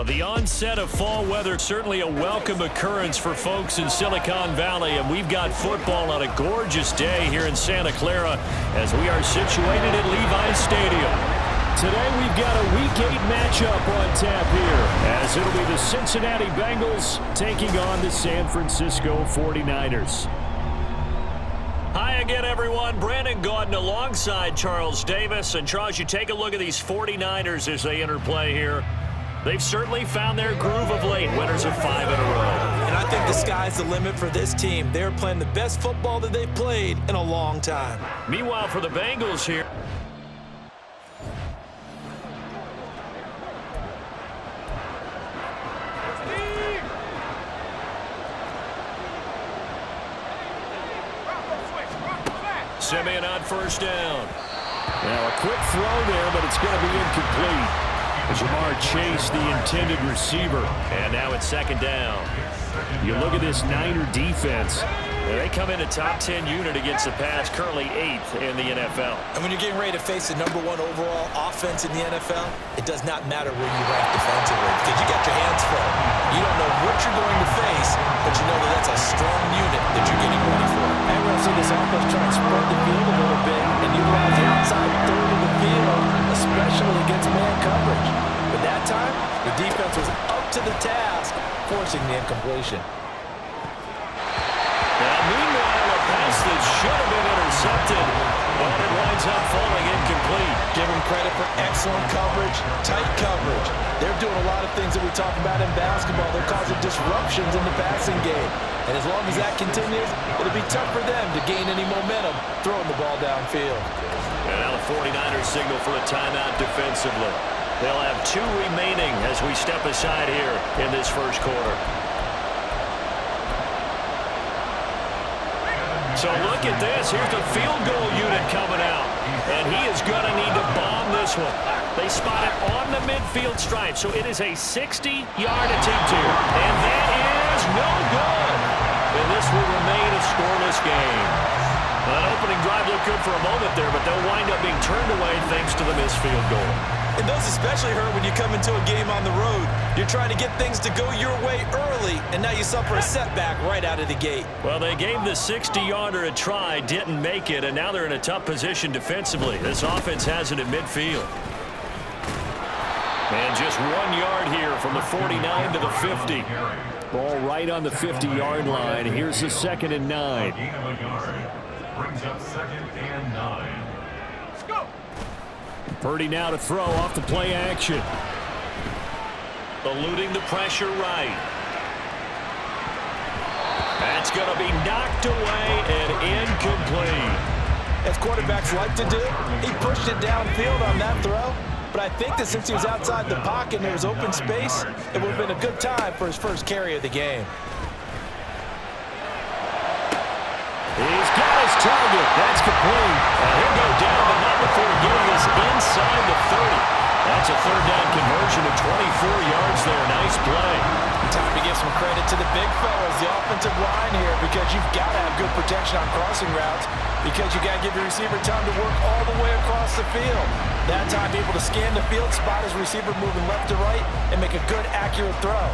The onset of fall weather, certainly a welcome occurrence for folks in Silicon Valley, and we've got football on a gorgeous day here in Santa Clara as we are situated at Levi's Stadium. Today we've got a Week 8 matchup on tap here, as it'll be the Cincinnati Bengals taking on the San Francisco 49ers. Hi again, everyone. Brandon Gaudin alongside Charles Davis. And Charles, you take a look at these 49ers as they interplay here. They've certainly found their groove of late, winners of 5 in a row. And I think the sky's the limit for this team. They're playing the best football that they've played in a long time. Meanwhile, for the Bengals here, Simeon on first down. Now a quick throw there, but it's going to be incomplete. Jamar Chase, the intended receiver. And now it's second down. You look at this Niner defense. They come in a top 10 unit against the pass, currently 8th in the NFL. And when you're getting ready to face the #1 overall offense in the NFL, it does not matter where you rank defensively because you got your hands full. You don't know what you're going to face, but you know that that's a strong unit that you're getting ready for. And we're going to see this offense try and spread the field a little bit and utilize the outside third of the field, especially against man coverage. But that time, the defense was up to the task, forcing the incompletion. Now, meanwhile, a pass that should have been intercepted, but it winds up falling incomplete. Give them credit for excellent coverage, tight coverage. They're doing a lot of things that we talk about in basketball. They're causing disruptions in the passing game. And as long as that continues, it'll be tough for them to gain any momentum throwing the ball downfield. And now the 49ers signal for a timeout defensively. They'll have 2 remaining as we step aside here in this first quarter. So look at this. Here's the field goal unit coming out. And he is going to need to bomb this one. They spot it on the midfield stripe. So it is a 60-yard attempt here. And that is no good. And this will remain a scoreless game. That opening drive looked good for a moment there, but they'll wind up being turned away thanks to the missed field goal. And those especially hurt when you come into a game on the road. You're trying to get things to go your way early, and now you suffer a setback right out of the gate. Well, they gave the 60-yarder a try, didn't make it, and now they're in a tough position defensively. This offense has it at midfield. And just 1 yard here from the 49 to the 50. Ball right on the 50-yard line. Here's the 2nd and 9. Brings up 2nd and 9. Let's go. Purdy now to throw off the play action. Eluding the pressure right. That's going to be knocked away and incomplete. As quarterbacks like to do, he pushed it downfield on that throw. But I think that since he was outside the pocket and there was open space, it would have been a good time for his first carry of the game. He's got his target. That's complete. He'll go down, but not before getting this inside the 30. That's a 3rd down conversion of 24 yards there. Nice play. Time to give some credit to the big fellas, the offensive line here, because you've got to have good protection on crossing routes because you got to give your receiver time to work all the way across the field. That time, able to scan the field, spot his receiver moving left to right, and make a good, accurate throw.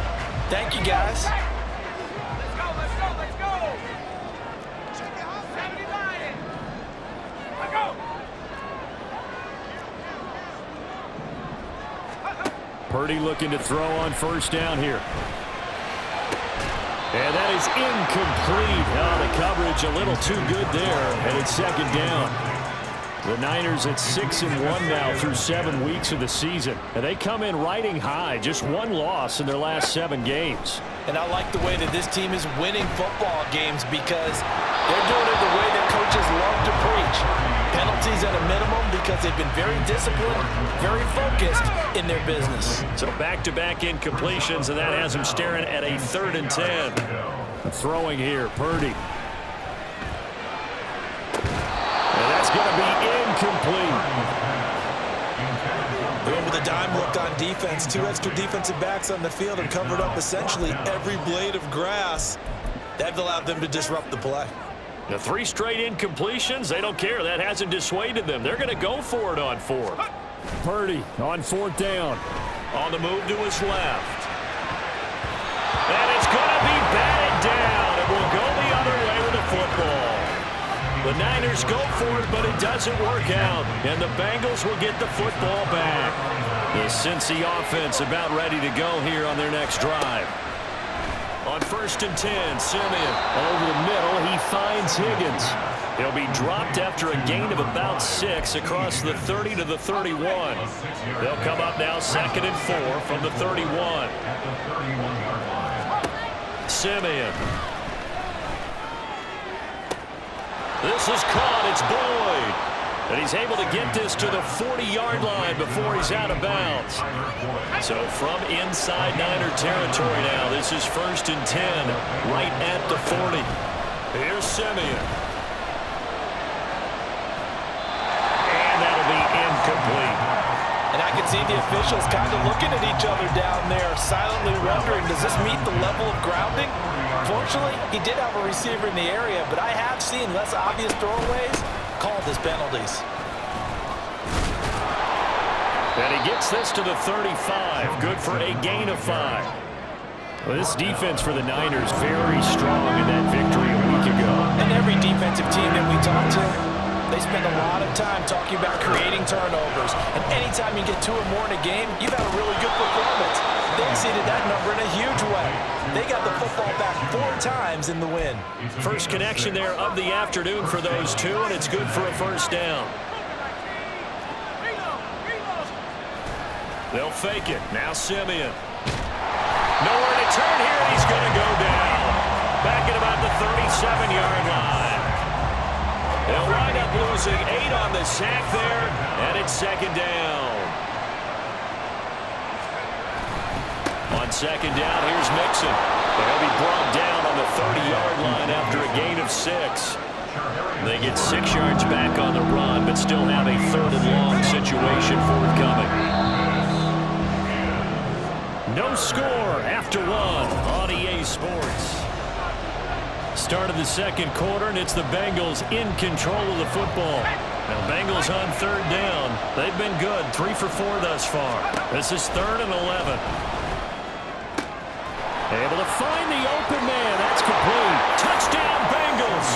Thank you, guys. Purdy looking to throw on first down here. And that is incomplete. Oh, the coverage a little too good there, and it's 2nd down. The Niners at 6-1 now through 7 weeks of the season. And they come in riding high, just 1 loss in their last 7 games. And I like the way that this team is winning football games because they're doing it the way that coaches love to preach. Penalties at a minimum because they've been very disciplined, very focused in their business. So back-to-back incompletions, and that has them staring at a 3rd and 10. Throwing here, Purdy. And that's going to be incomplete. They went with a dime look on defense. 2 extra defensive backs on the field and covered up essentially every blade of grass. That allowed them to disrupt the play. The 3 straight incompletions, they don't care. That hasn't dissuaded them. They're going to go for it on 4th. Purdy on 4th down. On the move to his left. And it's going to be batted down. It will go the other way with the football. The Niners go for it, but it doesn't work out. And the Bengals will get the football back. The Cincy offense about ready to go here on their next drive. On 1st and 10, Simeon over the middle. He finds Higgins. He'll be dropped after a gain of about 6 across the 30 to the 31. They'll come up now 2nd and 4 from the 31. Simeon. This is caught. It's Boyd. And he's able to get this to the 40-yard line before he's out of bounds. So from inside Niner territory now, this is 1st and 10, right at the 40. Here's Simeon. And that'll be incomplete. And I can see the officials kind of looking at each other down there, silently wondering, does this meet the level of grounding? Fortunately, he did have a receiver in the area, but I have seen less obvious throwaways called as penalties. And he gets this to the 35. Good for a gain of 5. Well, this defense for the Niners very strong in that victory a week ago. And every defensive team that we talk to, they spend a lot of time talking about creating turnovers. And anytime you get 2 or more in a game, you've had a really good performance. They exceeded that number in a huge way. They got the football back 4 times in the win. First connection there of the afternoon for those two, and it's good for a first down. They'll fake it. Now Simeon. Nowhere to turn here. He's going to go down. Back at about the 37-yard line. They'll wind up losing 8 on the sack there, and it's 2nd down. On 2nd down, here's Mixon. They'll be brought down on the 30-yard line after a gain of 6. They get 6 yards back on the run, but still have a 3rd and long situation forthcoming. No score after 1 on EA Sports. Start of the 2nd quarter, and it's the Bengals in control of the football. Now, Bengals on 3rd down. They've been good, 3 for 4 thus far. This is 3rd and 11. Able to find the open man. That's complete. Touchdown, Bengals.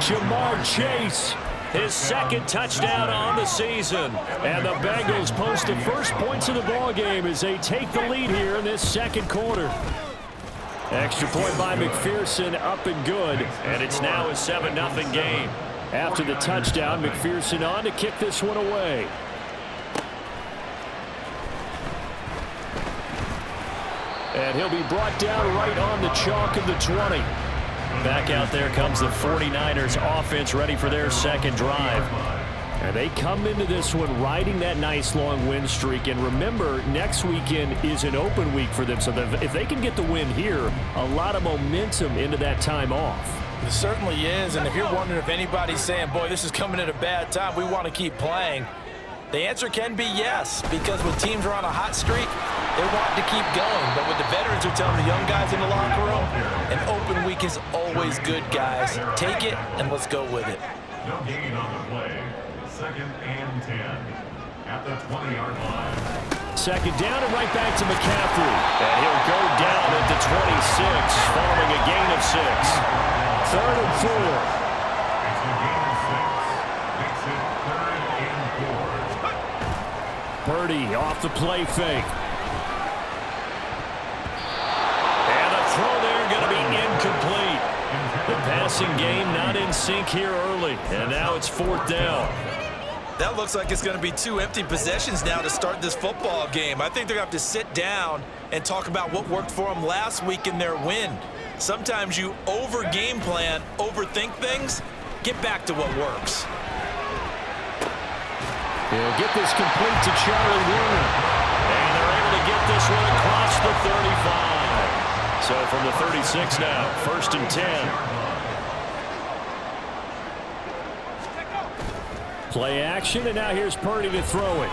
Jamar Chase, his 2nd touchdown on the season. And the Bengals post the first points of the ballgame as they take the lead here in this 2nd quarter. Extra point by McPherson, up and good. And it's now a 7-0 game. After the touchdown, McPherson on to kick this one away. And he'll be brought down right on the chalk of the 20. Back out there comes the 49ers offense ready for their 2nd drive. And they come into this one riding that nice long win streak. And remember, next weekend is an open week for them. So if they can get the win here, a lot of momentum into that time off. It certainly is. And if you're wondering if anybody's saying, boy, this is coming at a bad time, we want to keep playing, the answer can be yes. Because when teams are on a hot streak, they want to keep going. But what the veterans are telling the young guys in the locker room, an open week is always good, guys. Take it and let's go with it. No gain on the play. 2nd and 10 at the 20-yard line. 2nd down and right back to McCaffrey. And he'll go down at the 26 following a gain of 6. 3rd and 4. It's a gain of 6. Makes it 3rd and 4. Purdy off the play fake. And a throw there going to be incomplete. The passing game not in sync here early. And now it's 4th down. That looks like it's going to be 2 empty possessions now to start this football game. I think they're going to have to sit down and talk about what worked for them last week in their win. Sometimes you over-game plan, overthink things. Get back to what works. He'll get this complete to Charlie Warner. And they're able to get this one across the 35. So from the 36 now, 1st and 10. Play action, and now here's Purdy to throw it.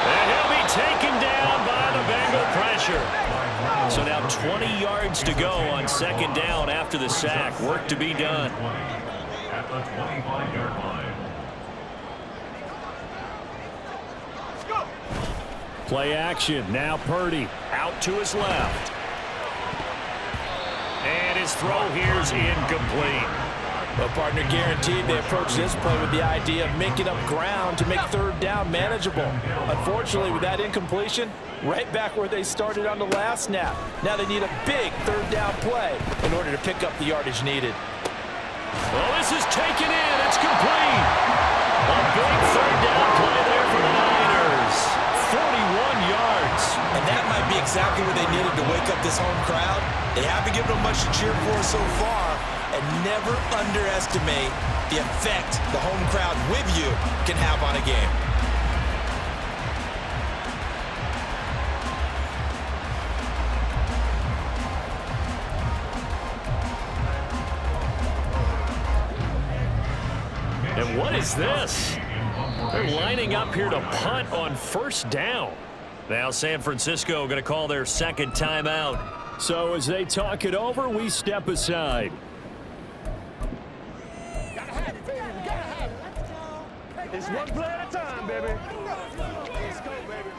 And he'll be taken down by the Bengal pressure. So now 20 yards to go on 2nd down after the sack. Work to be done. At the 25-yard line. Play action. Now Purdy out to his left. And his throw here's incomplete. Well, partner, guaranteed they approach this play with the idea of making up ground to make third down manageable. Unfortunately, with that incompletion, right back where they started on the last snap. Now they need a big third down play in order to pick up the yardage needed. Well, this is taken in. It's complete. A big third down play there for the Niners. 41 yards. And that might be exactly what they needed to wake up this home crowd. They haven't given them much to cheer for so far. And never underestimate the effect the home crowd with you can have on a game. And what is this? They're lining up here to punt on first down. Now San Francisco going to call their second timeout. So as they talk it over, we step aside. It's one play at a time, baby. Let's go, baby.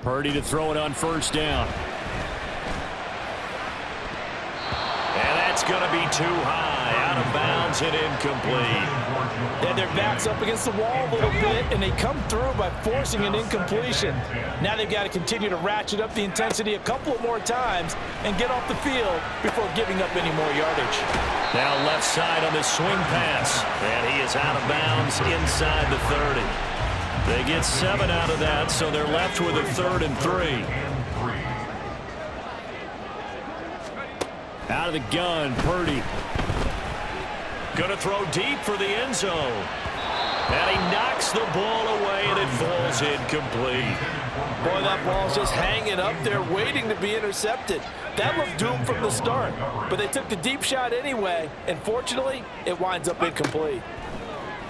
Purdy to throw it on first down. And that's going to be too high. Out of bounds and incomplete. Yeah, their back's up against the wall a little bit, and they come through by forcing an incompletion. Now they've got to continue to ratchet up the intensity a couple of more times and get off the field before giving up any more yardage. Now left side on this swing pass. And he is out of bounds inside the 30. They get 7 out of that, so they're left with a 3rd and 3. Out of the gun, Purdy. Going to throw deep for the end zone. And he knocks the ball away, and it falls incomplete. Boy, that ball's just hanging up there, waiting to be intercepted. That looked doomed from the start, but they took the deep shot anyway, and fortunately, it winds up incomplete.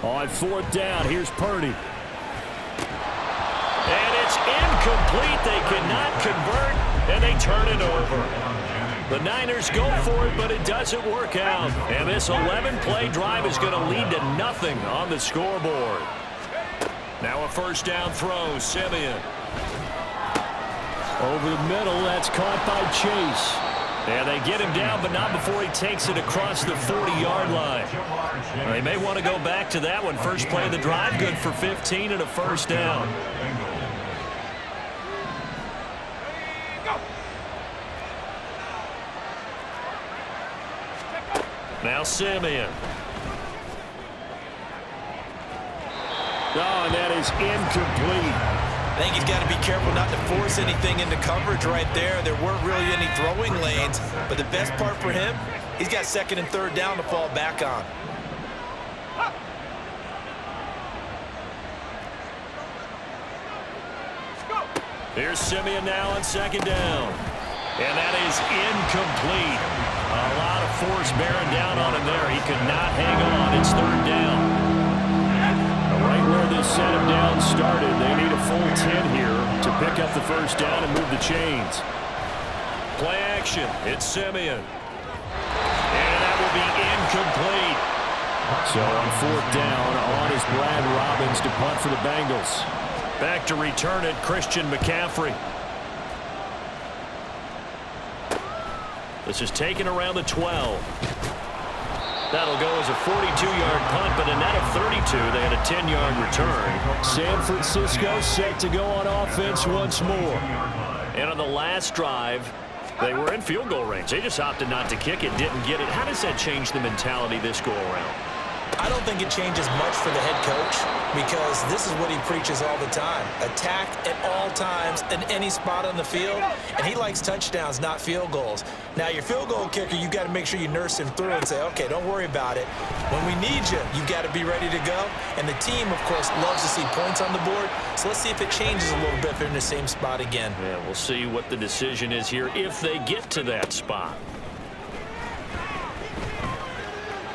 On fourth down, here's Purdy. And it's incomplete. They cannot convert, and they turn it over. The Niners go for it, but it doesn't work out. And this 11-play drive is going to lead to nothing on the scoreboard. Now a first down throw, Simeon. Over the middle, that's caught by Chase. And they get him down, but not before he takes it across the 40-yard line. They may want to go back to that one. First play of the drive, good for 15 and a first down. Now Simeon. Oh, and that is incomplete. I think he's got to be careful not to force anything into coverage right there. There weren't really any throwing lanes, but the best part for him, he's got 2nd and 3rd down to fall back on. Here's Simeon now on 2nd down. And that is incomplete. A lot of force bearing down on him there. He could not hang on. It's 3rd down. Right where this set him down started, they need a full 10 here to pick up the first down and move the chains. Play action. It's Simeon. And that will be incomplete. So on 4th down, on is Brad Robbins to punt for the Bengals. Back to return it, Christian McCaffrey. This is taken around the 12. That'll go as a 42-yard punt, but a net of 32. They had a 10-yard return. San Francisco set to go on offense once more. And on the last drive, they were in field goal range. They just opted not to kick it, didn't get it. How does that change the mentality this go-around? I don't think it changes much for the head coach because this is what he preaches all the time. Attack at all times in any spot on the field, and he likes touchdowns, not field goals. Now, your field goal kicker, you've got to make sure you nurse him through and say, okay, don't worry about it. When we need you, you've got to be ready to go. And the team, of course, loves to see points on the board. So let's see if it changes a little bit if they're in the same spot again. Yeah, we'll see what the decision is here if they get to that spot.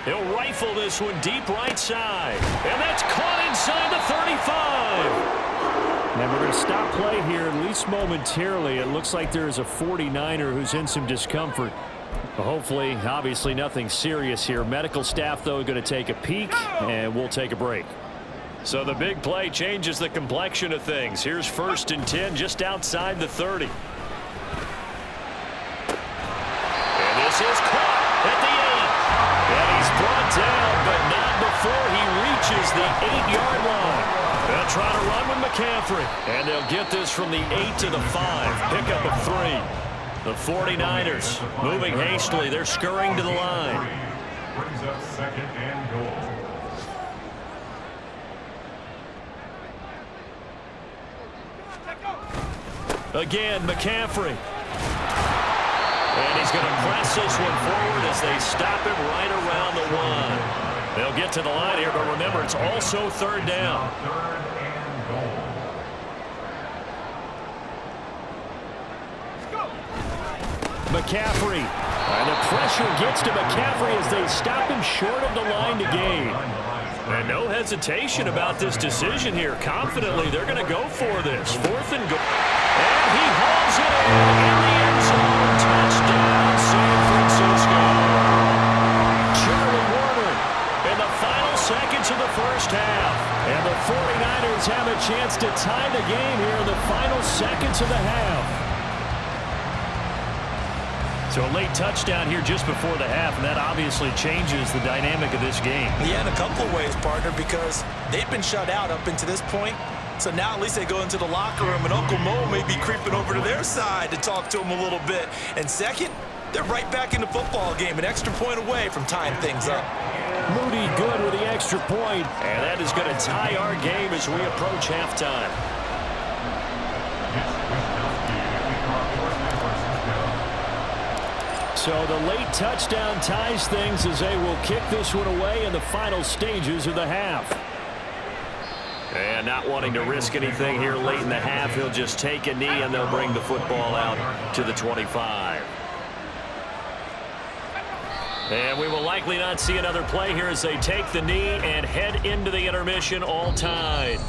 He'll rifle this one deep right side. And that's caught inside the 35. And we're going to stop play here, at least momentarily. It looks like there is a 49er who's in some discomfort. Hopefully, obviously nothing serious here. Medical staff, though, going to take a peek, and we'll take a break. So the big play changes the complexion of things. Here's 1st and 10 just outside the 30. And this is caught at the 8. And he's brought down, but not before he reaches the 8-yard line. They'll try to run with McCaffrey. And they'll get this from the 8 to the 5. Pickup of 3. The 49ers moving hastily. They're scurrying to the line. Brings up 2nd and goal. Again, McCaffrey. And he's going to press this one forward as they stop him right around the 1. They'll get to the line here, but remember, it's also 3rd down. 3rd and goal. McCaffrey. And the pressure gets to McCaffrey as they stop him short of the line to gain. And no hesitation about this decision here. Confidently, they're going to go for this. 4th and goal. And he hauls it in the end zone. Touchdown, San Francisco. Charlie Warner in the final seconds of the first half. And the 49ers have a chance to tie the game here in the final seconds of the half. So a late touchdown here just before the half, and that obviously changes the dynamic of this game. Yeah, in a couple of ways, partner, because they've been shut out up until this point. So now at least they go into the locker room, and Uncle Mo may be creeping over to their side to talk to him a little bit. And second, they're right back in the football game, an extra point away from tying things up. Moody good with the extra point, and that is going to tie our game as we approach halftime. So the late touchdown ties things as they will kick this one away in the final stages of the half. And not wanting to risk anything here late in the half, he'll just take a knee and they'll bring the football out to the 25. And we will likely not see another play here as they take the knee and head into the intermission, all tied.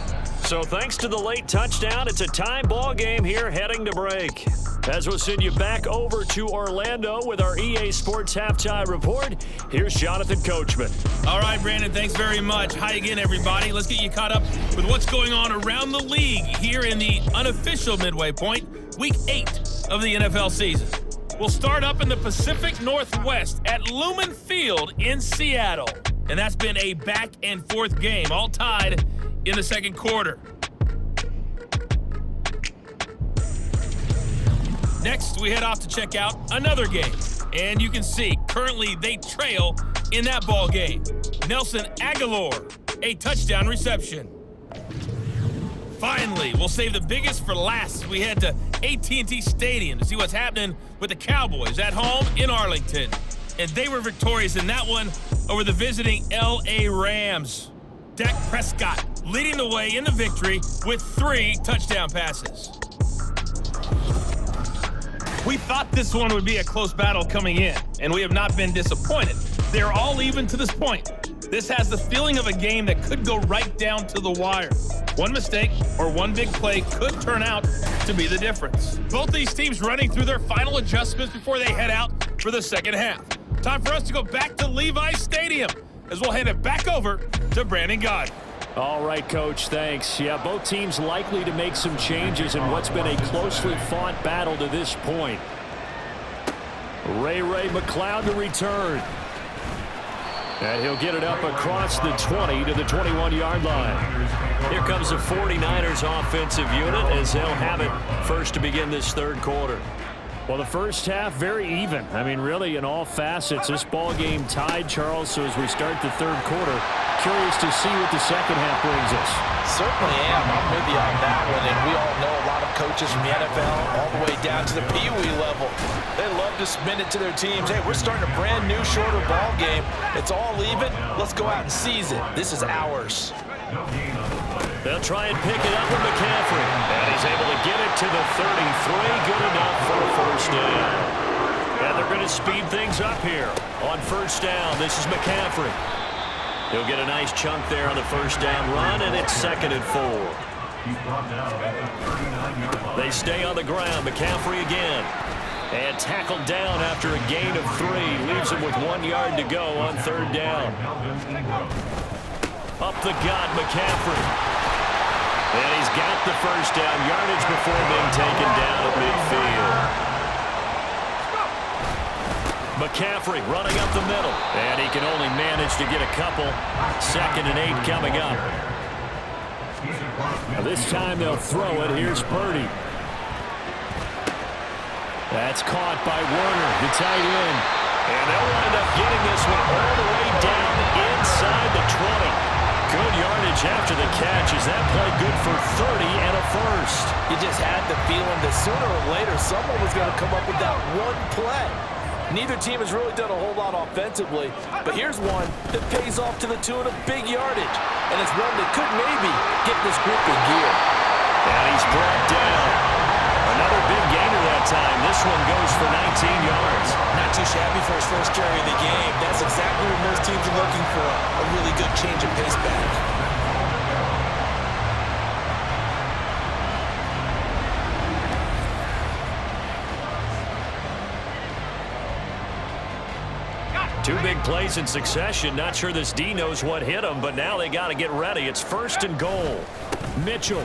So thanks to the late touchdown, it's a tie ball game here heading to break. As we'll send you back over to Orlando with our EA Sports Halftime Report, here's Jonathan Coachman. All right, Brandon, thanks very much. Hi again, everybody. Let's get you caught up with what's going on around the league here in the unofficial midway point, Week 8 of the NFL season. We'll start up in the Pacific Northwest at Lumen Field in Seattle. And that's been a back-and-forth game, all tied in the second quarter. Next, we head off to check out another game. And you can see, currently they trail in that ball game. Nelson Aguilar, a touchdown reception. Finally, we'll save the biggest for last as we head to AT&T Stadium to see what's happening with the Cowboys at home in Arlington. And they were victorious in that one over the visiting L.A. Rams. Dak Prescott leading the way in the victory with 3 touchdown passes. We thought this one would be a close battle coming in, and we have not been disappointed. They're all even to this point. This has the feeling of a game that could go right down to the wire. One mistake or one big play could turn out to be the difference. Both these teams running through their final adjustments before they head out for the second half. Time for us to go back to Levi's Stadium as we'll hand it back over to Brandon God. All right, Coach, thanks. Yeah, both teams likely to make some changes in what's been a closely fought battle to this point. Ray McCloud to return. And he'll get it up across the 20 to the 21-yard line. Here comes the 49ers offensive unit as they'll have it first to begin this third quarter. Well, the first half, very even. I mean, really, in all facets, this ball game tied, Charles. So as we start the third quarter, curious to see what the second half brings us. Certainly am. I'm with you on that one. And we all know a lot of coaches from the NFL all the way down to the Pee Wee level. They love to spin it to their teams. Hey, we're starting a brand new, shorter ball game. It's all even. Let's go out and seize it. This is ours. They'll try and pick it up with McCaffrey. And he's able to get it to the 33. Good enough for a first down. And they're going to speed things up here on first down. This is McCaffrey. He'll get a nice chunk there on the first down run, and it's 2nd and 4. They stay on the ground. McCaffrey again. And tackled down after a gain of 3. Leaves him with 1 yard to go on 3rd down. Up the gut, McCaffrey. And he's got the 1st down. Yardage before being taken down at midfield. McCaffrey running up the middle. And he can only manage to get a couple. 2nd and 8 coming up. Now this time they'll throw it. Here's Purdy. That's caught by Warner, the tight end. And they'll wind up getting this one all the way down inside the 20. Good yardage after the catch. Is that play good for 30 and a 1st? You just had the feeling that sooner or later someone was going to come up with that one play. Neither team has really done a whole lot offensively, but here's one that pays off to the tune of big yardage. And it's one that could maybe get this group in gear. And he's brought down. Another big gainer that time. This one goes for 19 yards. Not too shabby for his first carry of the game. That's exactly what most teams are looking for. A really good change of pace back. Two big plays in succession. Not sure this D knows what hit him, but now they got to get ready. It's 1st and goal. Mitchell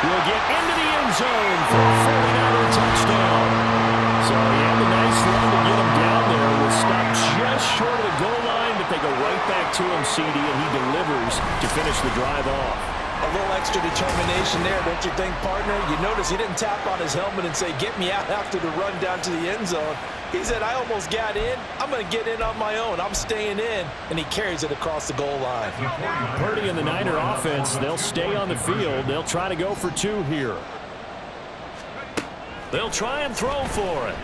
will get into the end zone for a 49er touchdown. So he had a nice run to get him down there. Was stopped just short of the goal line, but they go right back to him, CD, and he delivers to finish the drive off. A little extra determination there, don't you think, partner? You notice he didn't tap on his helmet and say, get me out after the run down to the end zone. He said, I almost got in. I'm going to get in on my own. I'm staying in. And he carries it across the goal line. Purdy and the Niner offense, they'll stay on the field. They'll try to go for 2 here. They'll try and throw for it.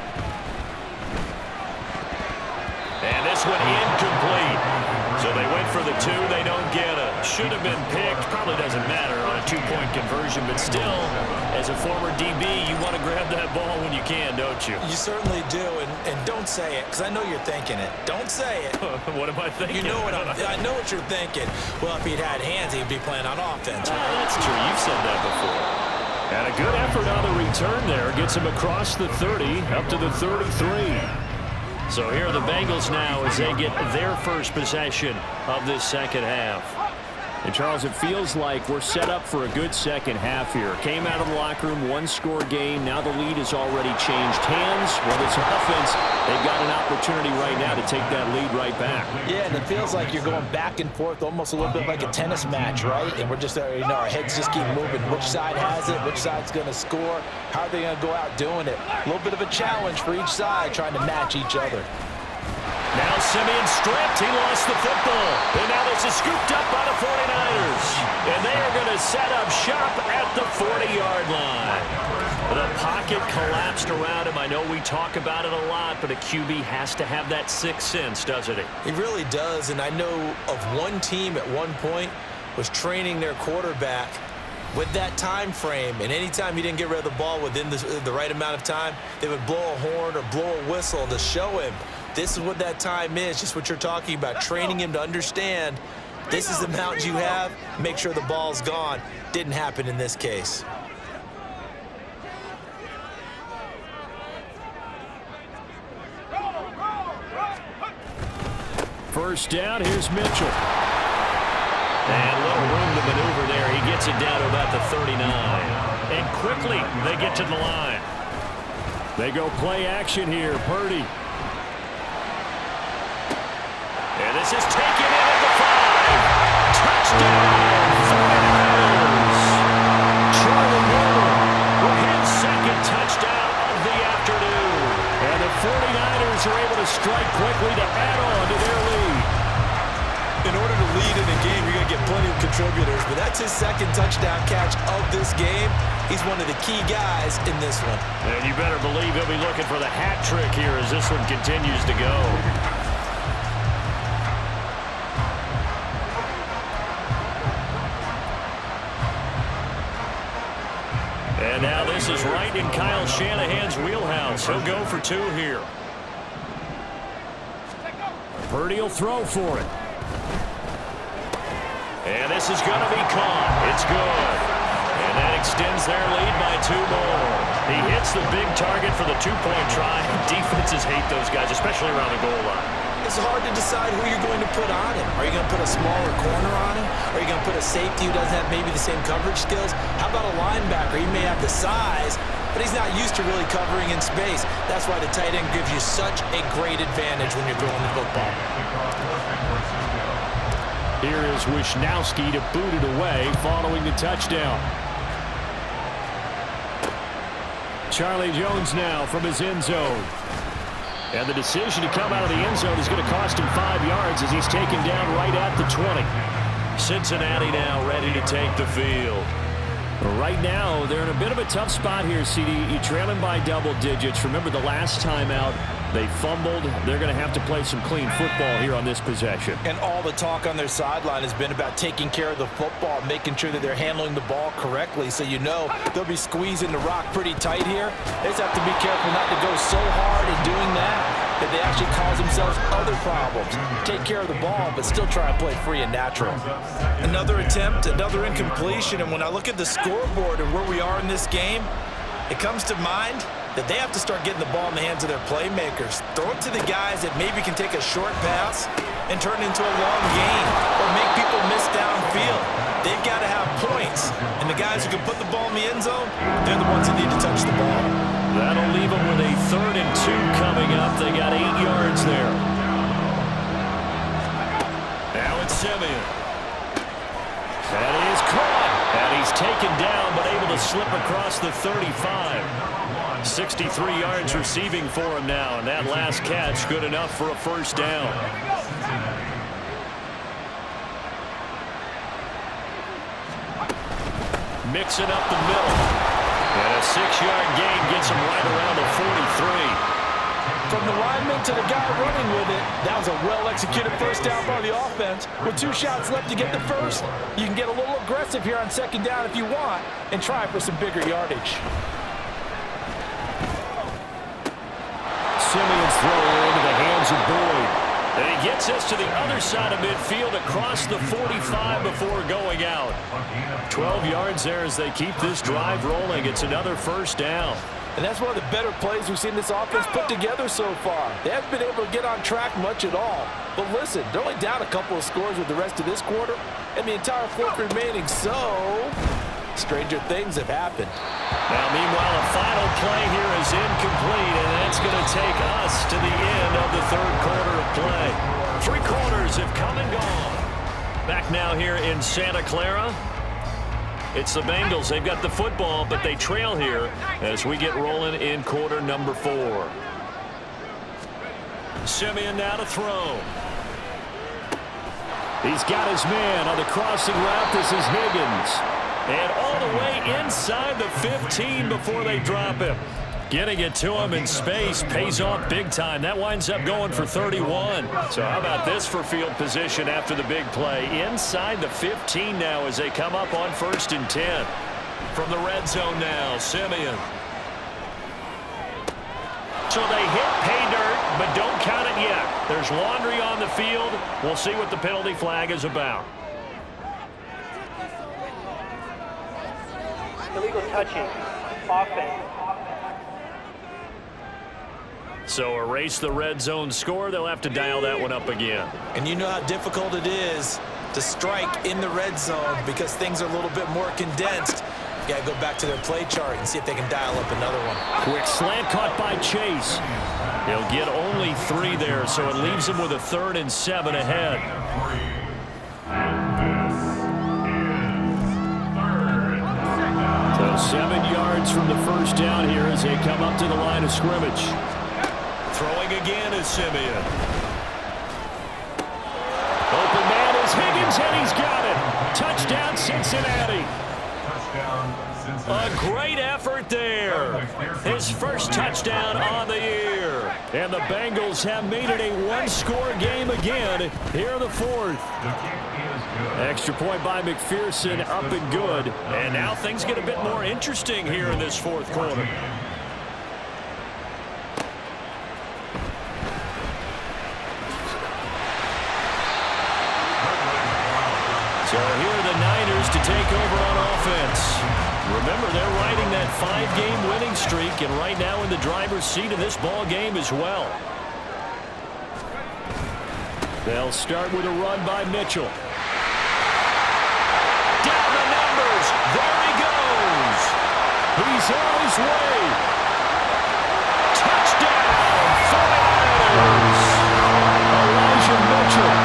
And this one incomplete. So they went for the 2. They don't get it. Should have been picked. Probably doesn't matter on a 2-point conversion. But still, as a former DB, you want to grab that ball when you can, don't you? You certainly do. And don't say it, because I know you're thinking it. Don't say it. What am I thinking? You know what I know what you're thinking. Well, if he'd had hands, he'd be playing on offense. That's true. You've said that before. And a good effort on the return there. Gets him across the 30, up to the 33. So here are the Bengals now as they get their first possession of this second half. And, Charles, it feels like we're set up for a good second half here. Came out of the locker room, 1-score game. Now the lead has already changed hands. Whether it's offense, they've got an opportunity right now to take that lead right back. Yeah, and it feels like you're going back and forth, almost a little bit like a tennis match, right? And we're just, our heads just keep moving. Which side has it? Which side's going to score? How are they going to go out doing it? A little bit of a challenge for each side, trying to match each other. Now Simeon stripped. He lost the football. And now this is scooped up by the 49ers. And they are going to set up shop at the 40-yard line. The pocket collapsed around him. I know we talk about it a lot, but a QB has to have that 6th sense, doesn't he? He really does. And I know of one team at one point was training their quarterback with that time frame, and anytime he didn't get rid of the ball within the right amount of time, they would blow a horn or blow a whistle to show him this is what that time is, just what you're talking about, training him to understand this is the amount you have, make sure the ball's gone. Didn't happen in this case. First down, here's Mitchell. And a little room to maneuver there. He gets it down to about the 39. And quickly, they get to the line. They go play action here. Purdy. And this is taken in at the 5. Touchdown, 49ers. Charlie Miller with his 2nd touchdown of the afternoon. And the 49ers are able to strike quickly to add on to their lead. In order to lead in a game, you're going to get plenty of contributors, but that's his 2nd touchdown catch of this game. He's one of the key guys in this one. And you better believe he'll be looking for the hat trick here as this one continues to go. And now this is right in Kyle Shanahan's wheelhouse. He'll go for 2 here. Purdy will throw for it. And this is going to be caught. It's good. And that extends their lead by 2 more. He hits the big target for the two-point try. Defenses hate those guys, especially around the goal line. It's hard to decide who you're going to put on him. Are you going to put a smaller corner on him? Are you going to put a safety who doesn't have maybe the same coverage skills? How about a linebacker? He may have the size, but he's not used to really covering in space. That's why the tight end gives you such a great advantage when you're throwing the football. Here is Wisnowski to boot it away following the touchdown. Charlie Jones now from his end zone. And the decision to come out of the end zone is going to cost him 5 yards as he's taken down right at the 20. Cincinnati now ready to take the field. Right now, they're in a bit of a tough spot here, CD. You're trailing by double digits. Remember the last time out, they fumbled. They're going to have to play some clean football here on this possession. And all the talk on their sideline has been about taking care of the football, making sure that they're handling the ball correctly. So you know they'll be squeezing the rock pretty tight here. They just have to be careful not to go so hard in doing that they actually cause themselves other problems. Take care of the ball, but still try and play free and natural. Another attempt, another incompletion. And when I look at the scoreboard and where we are in this game, it comes to mind that they have to start getting the ball in the hands of their playmakers. Throw it to the guys that maybe can take a short pass and turn it into a long gain or make people miss downfield. They've got to have points. And the guys who can put the ball in the end zone, they're the ones that need to touch the ball. That'll leave them with a 3rd and 2 coming up. They got 8 yards there. Now it's Simeon. That is caught. And he's taken down, but able to slip across the 35. 63 yards receiving for him now, and that last catch good enough for a first down. Mixing up the middle. And a 6-yard gain gets him right around the 43. From the lineman to the guy running with it, that was a well-executed first down by the offense. With 2 shots left to get the first, you can get a little aggressive here on 2nd down if you want and try for some bigger yardage. Simeon's throw into the hands of Boyd. And he gets us to the other side of midfield across the 45 before going out. 12 yards there as they keep this drive rolling. It's another first down. And that's one of the better plays we've seen this offense put together so far. They haven't been able to get on track much at all. But listen, they're only down a couple of scores with the rest of this quarter and the entire 4th remaining. So, stranger things have happened. Now, meanwhile, a final play here is incomplete, and that's going to take us to the end of the 3rd quarter of play. 3 quarters have come and gone. Back now here in Santa Clara. It's the Bengals. They've got the football, but they trail here as we get rolling in quarter number 4. Simeon now to throw. He's got his man on the crossing route. This is Higgins. And all the way inside the 15 before they drop him. Getting it to him in space pays off big time. That winds up going for 31. So how about this for field position after the big play? Inside the 15 now as they come up on 1st and 10. From the red zone now, Simeon. So they hit pay dirt, but don't count it yet. There's laundry on the field. We'll see what the penalty flag is about. Illegal touching. Offense. So erase the red zone score. They'll have to dial that one up again. And you know how difficult it is to strike in the red zone because things are a little bit more condensed. You got to go back to their play chart and see if they can dial up another one. Quick slant caught by Chase. He'll get only 3 there, so it leaves him with a 3rd and 7 ahead. So 7 yards from the first down here as they come up to the line of scrimmage. Throwing again is Simeon. Open man is Higgins, and he's got it. Touchdown, Cincinnati. A great effort there. His first touchdown on the year. And the Bengals have made it a 1-score game again here in the 4th. Extra point by McPherson, up and good. And now things get a bit more interesting here in this 4th quarter. So here are the Niners to take over on offense. Remember, they're riding that 5-game winning streak, and right now in the driver's seat in this ball game as well. They'll start with a run by Mitchell. Down the numbers. There he goes. He's on his way. Touchdown, 49ers. Elijah Mitchell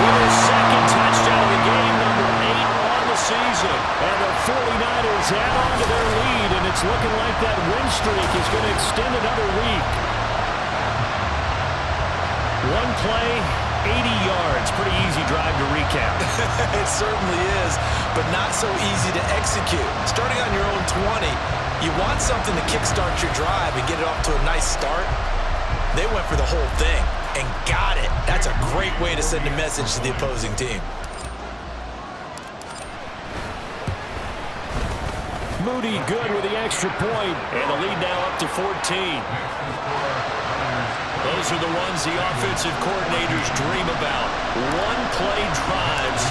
with his second touchdown of the game, number 8 on the season. And the 49ers add on to their lead, and it's looking like that win streak is going to extend another week. One play, 80 yards. Pretty easy drive to recap. It certainly is, but not so easy to execute. Starting on your own 20, you want something to kickstart your drive and get it off to a nice start. They went for the whole thing and got it. That's a great way to send a message to the opposing team. Moody good with the extra point, and the lead now up to 14. Those are the ones the offensive coordinators dream about. One-play drives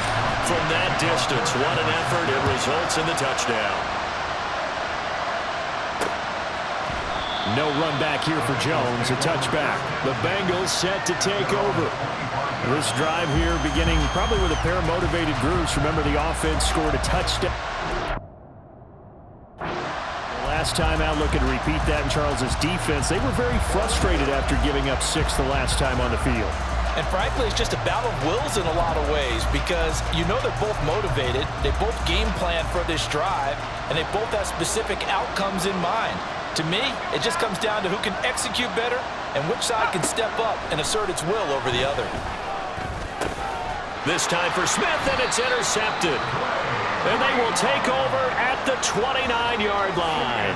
from that distance. What an effort. It results in the touchdown. No run back here for Jones. A touchback. The Bengals set to take over. This drive here beginning probably with a pair of motivated groups. Remember, the offense scored a touchdown. Last time out, looking to repeat that in Charles's defense. They were very frustrated after giving up 6 the last time on the field. And frankly, it's just a battle of wills in a lot of ways because you know they're both motivated. They both game plan for this drive, and they both have specific outcomes in mind. To me, it just comes down to who can execute better and which side can step up and assert its will over the other. This time for Smith, and it's intercepted. And they will take over at the 29-yard line.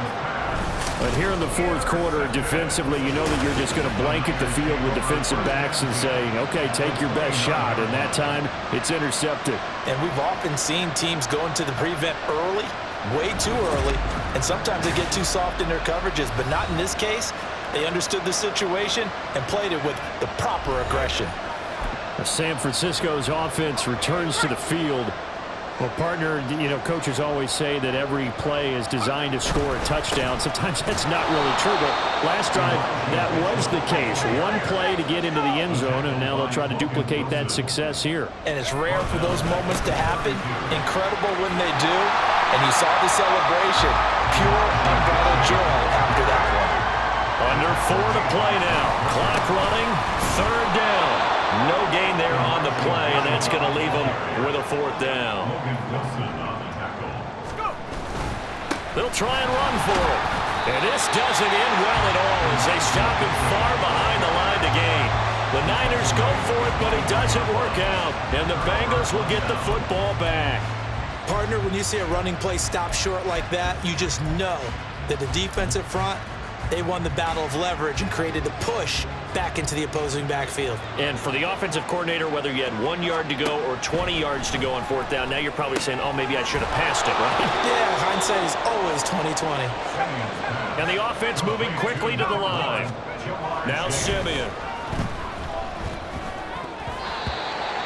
But here in the fourth quarter, defensively, you know that you're just going to blanket the field with defensive backs and say, okay, take your best shot. And that time, it's intercepted. And we've often seen teams go into the prevent early, way too early, and sometimes they get too soft in their coverages. But not in this case. They understood the situation and played it with the proper aggression. San Francisco's offense returns to the field. Well, partner, you know, coaches always say that every play is designed to score a touchdown. Sometimes that's not really true, but last drive, that was the case. One play to get into the end zone, and now they'll try to duplicate that success here. And it's rare for those moments to happen. Incredible when they do. And you saw the celebration. Pure, unbridled joy after that one. Under 4 to play now. Clock running, 3rd down. No gain there on the play, and that's going to leave them with a 4th down. They'll try and run for it. And this doesn't end well at all as they stop him far behind the line to gain. The Niners go for it, but it doesn't work out. And the Bengals will get the football back. Partner, when you see a running play stop short like that, you just know that the defensive front, they won the battle of leverage and created the push back into the opposing backfield. And for the offensive coordinator, whether you had 1 yard to go or 20 yards to go on 4th down, now you're probably saying, oh, maybe I should have passed it, right? Yeah, hindsight is always 20/20. And the offense moving quickly to the line. Now Simeon.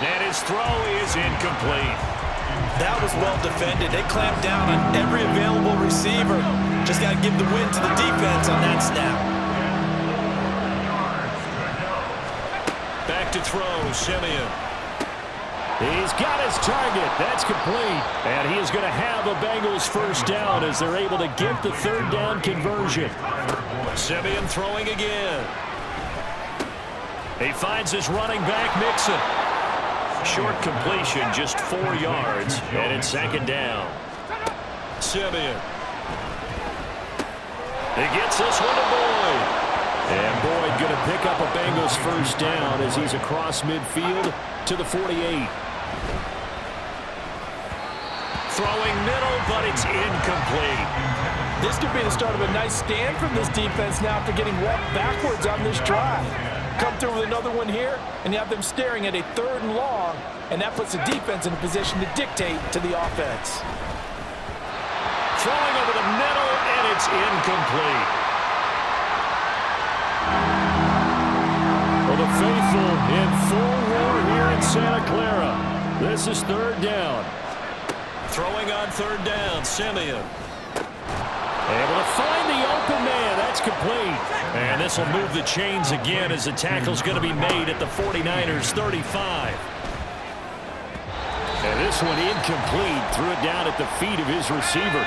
And his throw is incomplete. That was well defended. They clamped down on every available receiver. Just got to give the win to the defense on that snap. Back to throw, Simeon. He's got his target. That's complete. And he is going to have a Bengals 1st down as they're able to get the 3rd down conversion. Simeon throwing again. He finds his running back, Mixon. Short completion, just 4 yards, and it's 2nd down. Simeon. He gets this one to Boyd. And Boyd going to pick up a Bengals 1st down as he's across midfield to the 48. Throwing middle, but it's incomplete. This could be the start of a nice stand from this defense now after getting walked backwards on this drive. Come through with another one here, and you have them staring at a 3rd and long, and that puts the defense in a position to dictate to the offense. Throwing over the middle, and it's incomplete. Well, the faithful in full war here in Santa Clara. This is 3rd down. Throwing on 3rd down, Simeon. Able to find the open man. That's complete. And this will move the chains again as the tackle's going to be made at the 49ers 35. And this one incomplete. Threw it down at the feet of his receiver.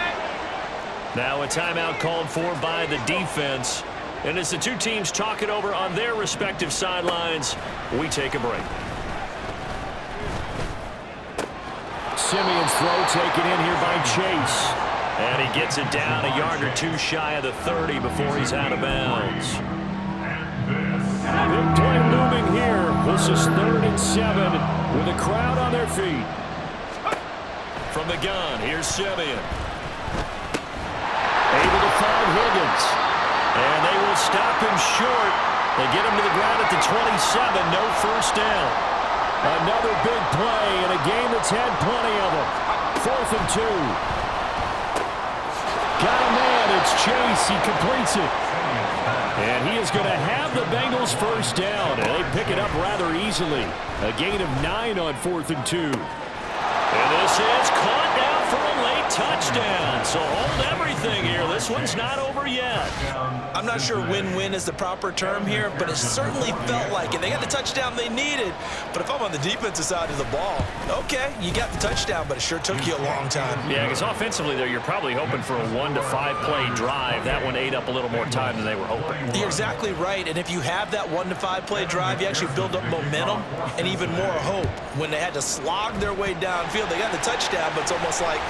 Now a timeout called for by the defense. And as the two teams talk it over on their respective sidelines, we take a break. Simeon's throw taken in here by Chase. And he gets it down a yard or two shy of the 30 before he's out of bounds. Big play looming here. This is 3rd and 7 with a crowd on their feet. From the gun, here's Simeon. Able to find Higgins. And they will stop him short. They get him to the ground at the 27. No first down. Another big play in a game that's had plenty of them. 4th and 2. Got a man. It's Chase. He completes it. And he is going to have the Bengals first down. And they pick it up rather easily. A gain of 9 on 4th and 2. And this is caught now for a late touchdown. So hold everything here. This one's not over yet. I'm not sure win-win is the proper term here, but it certainly felt like it. They got the touchdown they needed. But if I'm on the defensive side of the ball, okay, you got the touchdown, but it sure took you a long time. Yeah, because offensively there, you're probably hoping for a 1 to 5 play drive. That one ate up a little more time than they were hoping. You're exactly right. And if you have that 1 to 5 play drive, you actually build up momentum and even more hope. When they had to slog their way downfield, they got the touchdown, but it's almost like,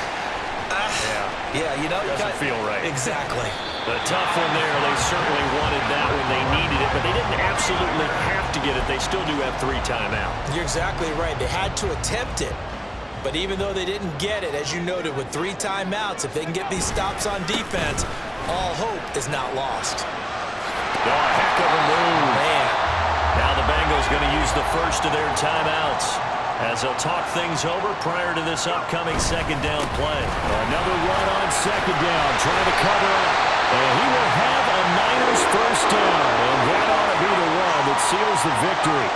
yeah, you know, doesn't feel right. Exactly. The tough one there. They certainly wanted that when they needed it, but they didn't absolutely have to get it. They still do have 3 timeouts. You're exactly right. They had to attempt it. But even though they didn't get it, as you noted, with 3 timeouts, if they can get these stops on defense, all hope is not lost. Oh, a heck of a move. Man. Now the Bengals going to use the first of their timeouts as they'll talk things over prior to this upcoming 2nd down play. Another run on 2nd down, trying to cover up. And he will have a Niners first down, and that ought to be the one that seals the victory.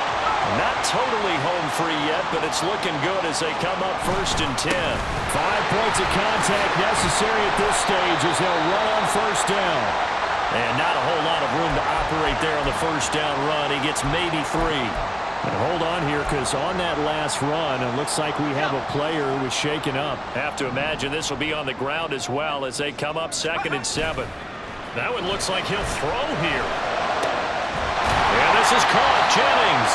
Not totally home free yet, but it's looking good as they come up 1st and 10. 5 points of contact necessary at this stage as they'll run on 1st down. And not a whole lot of room to operate there on the 1st down run. He gets maybe 3. And hold on here, because on that last run, it looks like we have a player who was shaken up. Have to imagine this will be on the ground as well as they come up 2nd and 7. That one looks like he'll throw here. And this is caught. Jennings.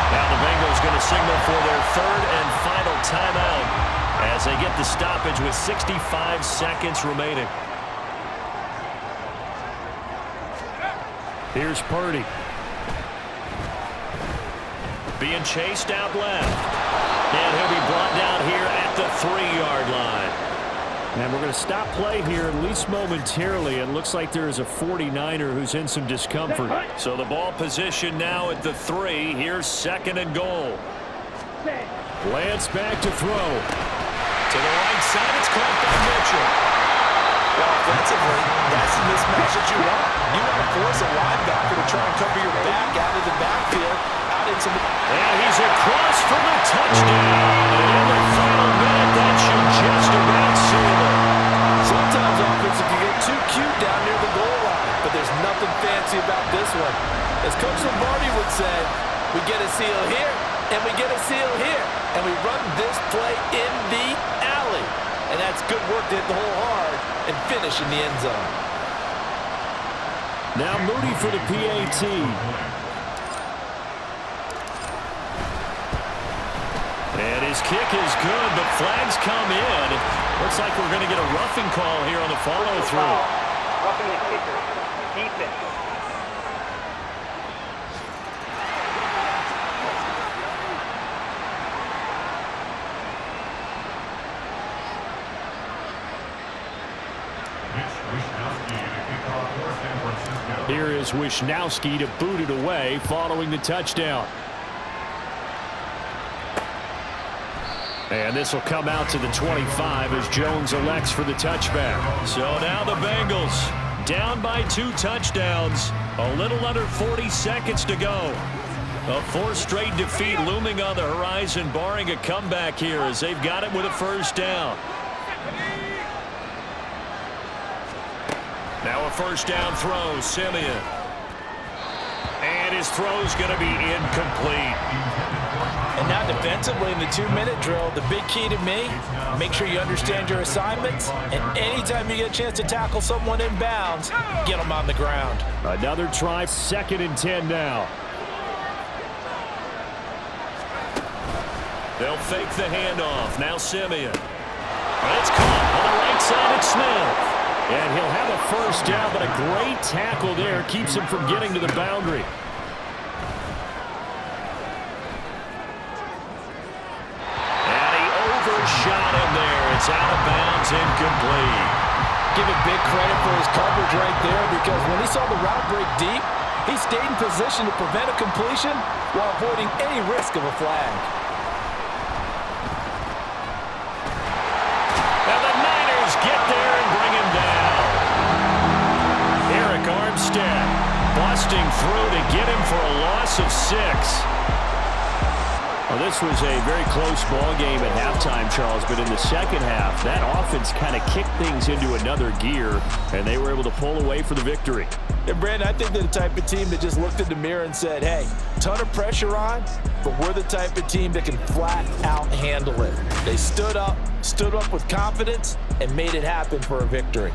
Now the Bengals going to signal for their 3rd and final timeout as they get the stoppage with 65 seconds remaining. Here's Purdy. Being chased out left. And he'll be brought down here at the 3-yard line. And we're going to stop play here, at least momentarily. It looks like there is a 49er who's in some discomfort. So the ball position now at the 3. Here's 2nd and goal. Lance back to throw. To the right side, it's caught by Mitchell. Well, offensively, that's the mismatch that you want. You want to force a linebacker to try and cover your back out of the backfield. And he's across for the touchdown. And in the final minute, that should just about seal it. Sometimes offensive can get too cute down near the goal line, but there's nothing fancy about this one. As Coach Lombardi would say, we get a seal here, and we get a seal here, and we run this play in the alley. And that's good work to hit the hole hard and finish in the end zone. Now Moody for the PAT. And his kick is good, but flags come in. Looks like we're going to get a roughing call here on the follow-through. Roughing the kicker. Defense. Here is Wisnowski to boot it away following the touchdown. And this will come out to the 25 as Jones elects for the touchback. So now the Bengals down by 2 touchdowns. A little under 40 seconds to go. A 4th straight defeat looming on the horizon, barring a comeback here as they've got it with a first down. Now a first down throw, Simeon. And his throw's going to be incomplete. And now defensively in the 2-minute drill, the big key to me, make sure you understand your assignments, and anytime you get a chance to tackle someone in bounds, get them on the ground. Another try, 2nd and 10 now. They'll fake the handoff. Now Simeon. It's caught on the right side. It's Smith. And he'll have a first down, but a great tackle there keeps him from getting to the boundary. And he overshot him there. It's out of bounds, incomplete. Give him big credit for his coverage right there, because when he saw the route break deep, he stayed in position to prevent a completion while avoiding any risk of a flag. And the Niners get there and bring him down. Eric Armstead busting through to get him for a loss of 6. Well, this was a very close ball game at halftime, Charles, but in the second half, that offense kind of kicked things into another gear, and they were able to pull away for the victory. And, Brandon, I think they're the type of team that just looked in the mirror and said, hey, ton of pressure on, but we're the type of team that can flat out handle it. They stood up with confidence, and made it happen for a victory.